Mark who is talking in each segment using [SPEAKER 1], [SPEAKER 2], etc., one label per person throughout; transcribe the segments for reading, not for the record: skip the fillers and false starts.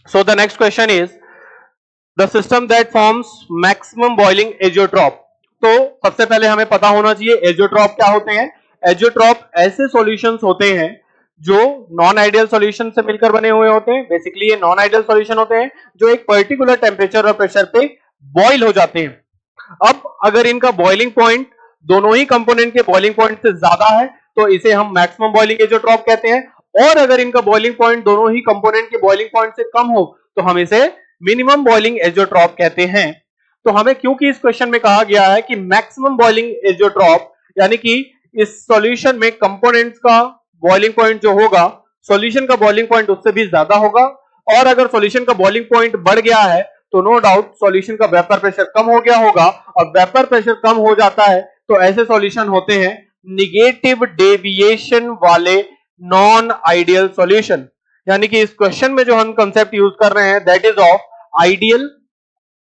[SPEAKER 1] So the next question is the system that forms maximum boiling azeotrope. तो सबसे पहले हमें पता होना चाहिए एजियोट्रॉप क्या होते हैं. एजियोट्रॉप ऐसे सॉल्यूशंस होते हैं जो नॉन आइडियल सॉल्यूशन से मिलकर बने हुए होते हैं. बेसिकली ये नॉन आइडियल सॉल्यूशन होते हैं जो एक पर्टिकुलर टेम्परेचर और प्रेशर पे बॉईल हो जाते हैं. अब अगर इनका बॉइलिंग पॉइंट दोनों ही कंपोनेंट के बॉइलिंग पॉइंट से ज्यादा है तो इसे हम मैक्सिमम बॉइलिंग एजियोट्रॉप कहते हैं. और अगर इनका बॉइलिंग पॉइंट दोनों ही कंपोनेंट के बॉइलिंग पॉइंट से कम हो तो हम इसे मिनिमम बॉइलिंग एजियोट्रॉप कहते हैं. तो हमें क्योंकि इस क्वेश्चन में कहा गया है कि मैक्सिमम बॉइलिंग एजियोट्रॉप यानी कि इस सॉल्यूशन में कंपोनेंट्स का बॉइलिंग पॉइंट जो होगा सॉल्यूशन का बॉइलिंग पॉइंट उससे भी ज्यादा होगा. और अगर सॉल्यूशन का बॉइलिंग पॉइंट बढ़ गया है तो नो डाउट सॉल्यूशन का वेपर प्रेशर कम हो गया होगा. और वेपर प्रेशर कम हो जाता है तो ऐसे सॉल्यूशन होते हैं निगेटिव डेविएशन वाले नॉन आइडियल सॉल्यूशन. यानी कि इस क्वेश्चन में जो हम कंसेप्ट यूज कर रहे हैं that is of ideal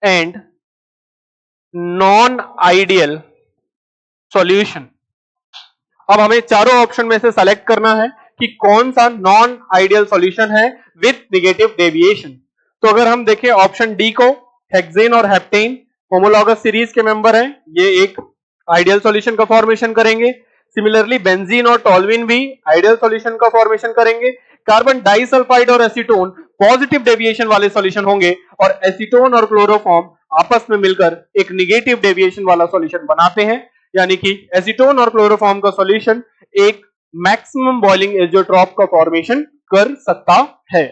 [SPEAKER 1] and non ideal solution. अब हमें चारों ऑप्शन में से सेलेक्ट करना है कि कौन सा नॉन आइडियल सॉल्यूशन है विथ निगेटिव डेविएशन. तो अगर हम देखें ऑप्शन डी को, हेक्सेन और हेप्टेन होमोलॉगस सीरीज के मेंबर हैं, ये एक आइडियल सॉल्यूशन का फॉर्मेशन करेंगे. सिमिलरली बेंजीन और टोल्यूइन भी आइडियल सॉल्यूशन का फॉर्मेशन करेंगे. कार्बन डाइसल्फाइड और एसीटोन पॉजिटिव डेविएशन वाले सॉल्यूशन होंगे और एसीटोन और क्लोरोफॉर्म आपस में मिलकर एक निगेटिव डेविएशन वाला सॉल्यूशन बनाते हैं. यानी कि एसीटोन और क्लोरोफॉर्म का सॉल्यूशन एक मैक्सिमम बॉइलिंग एजियोट्रॉप का फॉर्मेशन कर सकता है.